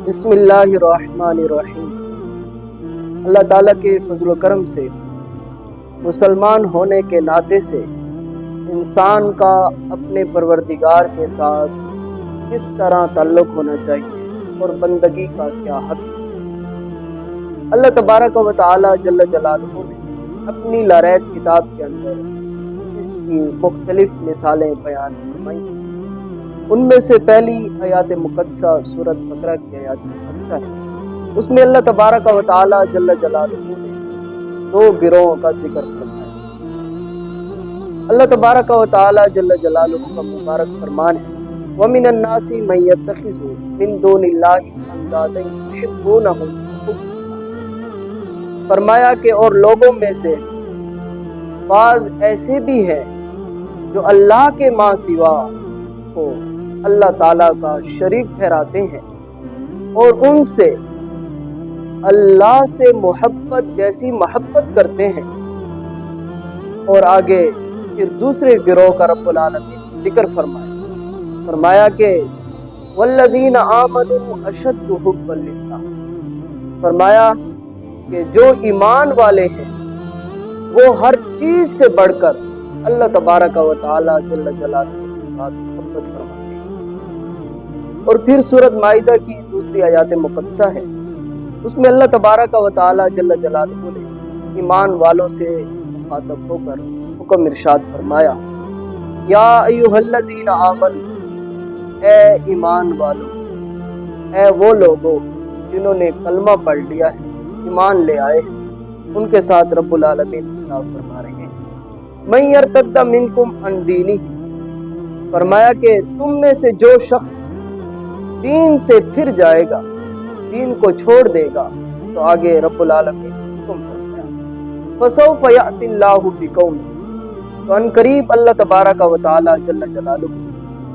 بسم اللہ الرحمن الرحیم۔ اللہ تعالیٰ کے فضل و کرم سے مسلمان ہونے کے ناطے سے انسان کا اپنے پروردگار کے ساتھ کس طرح تعلق ہونا چاہیے اور بندگی کا کیا حق ہے۔ اللہ تبارک و تعالیٰ جل جلالہ نے اپنی لاریب کتاب کے اندر اس کی مختلف مثالیں بیان فرمائی۔ ان میں سے پہلی آیات مقدسہ سورۃ بقرہ کی آیات مقدسہ ہے۔ اس میں اللہ تبارک و تعالیٰ جل جلالہ نے دو گروہوں کا ذکر فرمایا۔ اللہ تبارک و تعالیٰ جل جلالہ کا مبارک فرمان ہے وَمِنَ النَّاسِ مَن يَتَّخِذُ مِن دُونِ اللَّهِ أَندَادًا يُحِبُّونَهُمْ كَحُبِّ اللَّهِ۔ فرمایا کہ اور لوگوں میں سے بعض ایسے بھی ہیں جو اللہ کے ماں سوا کو اللہ تعالیٰ کا شریک ٹھہراتے ہیں اور ان سے اللہ سے محبت جیسی محبت کرتے ہیں۔ اور آگے پھر دوسرے گروہ کا رب العالمین ذکر فرمایا کہ والذین آمنوا اشد حبا للہ۔ فرمایا کہ جو ایمان والے ہیں وہ ہر چیز سے بڑھ کر اللہ تبارک و تعالی جل جلالہ کے ساتھ محبت فرماتے ہیں۔ اور پھر سورۃ مائدہ کی دوسری آیات مقدسہ ہے، اس میں اللہ تبارک و تعالی جل جلالہ نے ایمان والوں سے مخاطب ہو کر حکم ارشاد فرمایا یا ایھا الذین آمنوا، اے ایمان والو، اے وہ لوگوں جنہوں نے کلمہ پڑھ لیا ہے، ایمان لے آئے ہیں۔ ان کے ساتھ رب العالمین خطاب فرما رہے ہیں من یرتد منکم عن دینہ۔ فرمایا کہ تم میں سے جو شخص دین سے پھر جائے گا، دین کو چھوڑ دے گا، تو آگے رب العالمین حکم فرمایا فسوف یأتی اللہ بقوم، تو ان قریب اللہ تبارک و تعالی جل جلالہ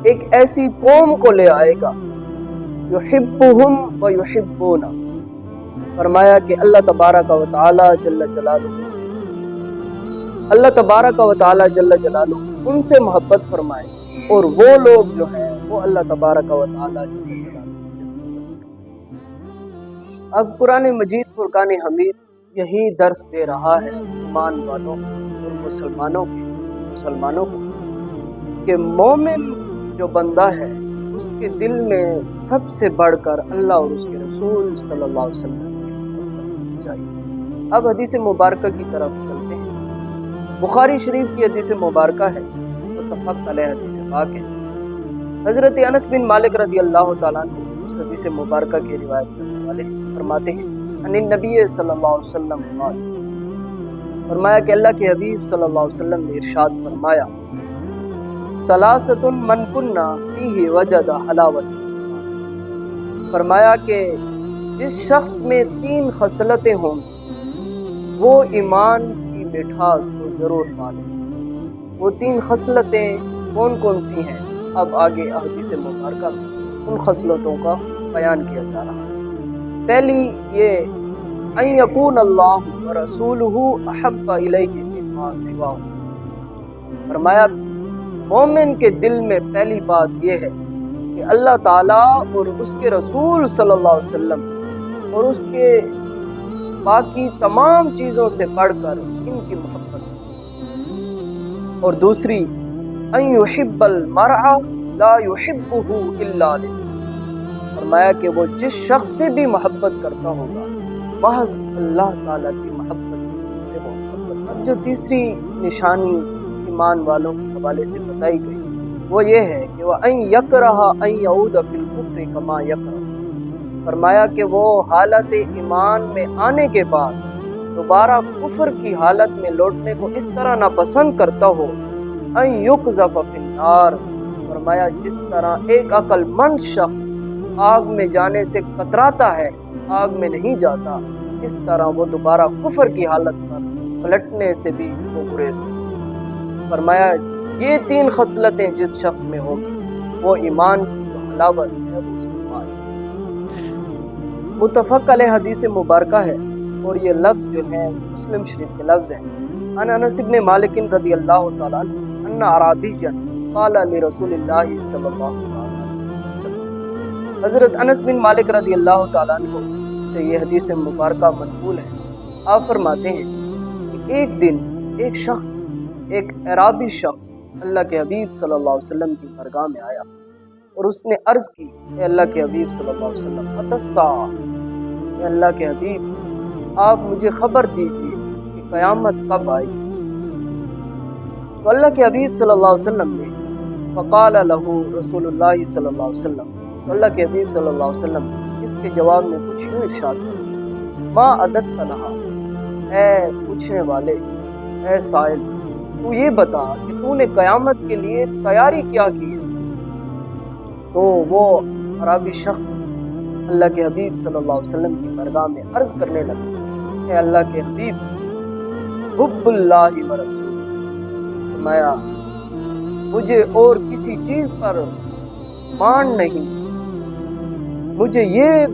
ایک ایسی قوم کو لے آئے گا یحبہم و یحبونہ۔ فرمایا کہ اللہ تبارک و تعالی جل جلالہ سے اللہ تبارک و تعالی جل جلالہ ان سے محبت فرمائے اور وہ لوگ جو ہیں وہ اللہ تبارک و تعالی جل جلالہ سے محبت فرمائے۔ اب قرآن مجید فرقان حمید یہی درس دے رہا ہے ایمان والوں اور مسلمانوں کو کہ مومن جو بندہ ہے اس کے دل میں سب سے بڑھ کر اللہ اور اس کے رسول صلی اللہ علیہ وسلم چاہیے۔ اب حدیث مبارکہ کی طرف چلتے ہیں۔ بخاری شریف کی حدیث مبارکہ ہے، متفق علیہ حدیث پاک ہے۔ حضرت انس بن مالک رضی اللہ تعالیٰ عنہ اس حدیث مبارکہ کی روایت کرنے والے فرماتے ہیں ان النبی صلی اللہ علیہ وسلم قال، فرمایا کہ اللہ کے حبیب صلی اللہ علیہ وسلم نے ارشاد فرمایا ثلاثۃ من کنا فیہ وجد حلاوۃ الایمان۔ فرمایا کہ جس شخص میں 3 خصلتیں ہوں وہ ایمان کی مٹھاس کو ضرور پالے۔ وہ 3 خصلتیں کون کون سی ہیں؟ اب آگے احادیث مبارکہ میں ان خصلتوں کا بیان کیا جا رہا ہے۔ پہلی یہ ان یکون اللہ ورسولہ احب الیہ مما سواہ۔ فرمایا مومن کے دل میں پہلی بات یہ ہے کہ اللہ تعالیٰ اور اس کے رسول صلی اللہ علیہ وسلم اور اس کے باقی تمام چیزوں سے بڑھ کر ان کی محبت۔ اور دوسری ان یحب المرء لا یحبہ الا للہ۔ فرمایا کہ وہ جس شخص سے بھی محبت کرتا ہوگا محض اللہ تعالیٰ کی محبت سے وہ محبت۔ اب جو تیسری نشانی ایمان والوں کے حوالے سے بتائی گئی وہ یہ ہے کہ وہ ان یکرہ ان یعود فی الکفر کما یکرہ۔ فرمایا کہ وہ حالت ایمان میں آنے کے بعد دوبارہ کفر کی حالت میں لوٹنے کو اس طرح ناپسند کرتا ہو ان یقذف فی النار۔ فرمایا جس طرح ایک عقل مند شخص آگ میں جانے سے کتراتا ہے، آگ میں نہیں جاتا، اس طرح وہ دوبارہ کفر کی حالت پر پلٹنے سے بھی وہ گریز کرتا۔ فرمایا یہ 3 خصلتیں جس شخص میں ہوگی وہ ایمان کی جو حلاوت ہے وہ اس کو پائے۔ متفق علیہ حدیث مبارکہ ہے اور یہ لفظ جو ہے مسلم شریف کے لفظ ہیں۔ ان انس بن مالک رضی اللہ تعالیٰ عنہ ان اعرابیا قال لرسول اللہ صلی اللہ علیہ وسلم۔ حضرت انس بن مالک رضی اللہ تعالیٰ عنہ سے یہ حدیث مبارکہ منقول ہے۔ آپ فرماتے ہیں کہ ایک دن ایک شخص، ایک اعرابی شخص اللہ کے حبیب صلی اللہ علیہ وسلم کی بارگاہ میں آیا اور اس نے عرض کی، اے اللہ کے حبیب صلی اللہ علیہ وسلم، متی الساعہ، اے اللہ کے حبیب آپ مجھے خبر دیجیے کہ قیامت کب آئی۔ تو اللہ کے حبیب صلی اللہ علیہ وسلم نے فقال لہ رسول اللہ صلی اللہ علیہ وسلم، تو اللہ کے حبیب صلی اللہ علیہ وسلم اس کے جواب میں کچھ یوں ارشاد کیا، ما عددت لہا، اے پوچھنے والے، اے سائل، تو یہ بتا کہ تو نے قیامت کے لیے تیاری کیا کی ہے۔ تو وہ عربی شخص اللہ کے حبیب صلی اللہ علیہ وسلم کی بارگاہ میں عرض کرنے لگا، اے اللہ کے حبیب، حب اللہ و رسول، فرمایا مجھے اور کسی چیز پر مان نہیں، مجھے یہ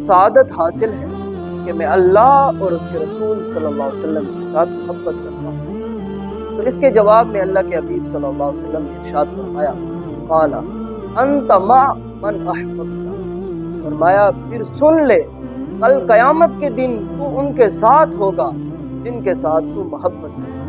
سعادت حاصل ہے کہ میں اللہ اور اس کے رسول صلی اللہ علیہ وسلم کے ساتھ محبت کرتا ہوں۔ تو اس کے جواب میں اللہ کے حبیب صلی اللہ علیہ وسلم نے ارشاد فرمایا، قال انت مع من احببت، فرمایا پھر سن لے، کل قیامت کے دن تو ان کے ساتھ ہوگا جن کے ساتھ تو محبت کرتا ہے۔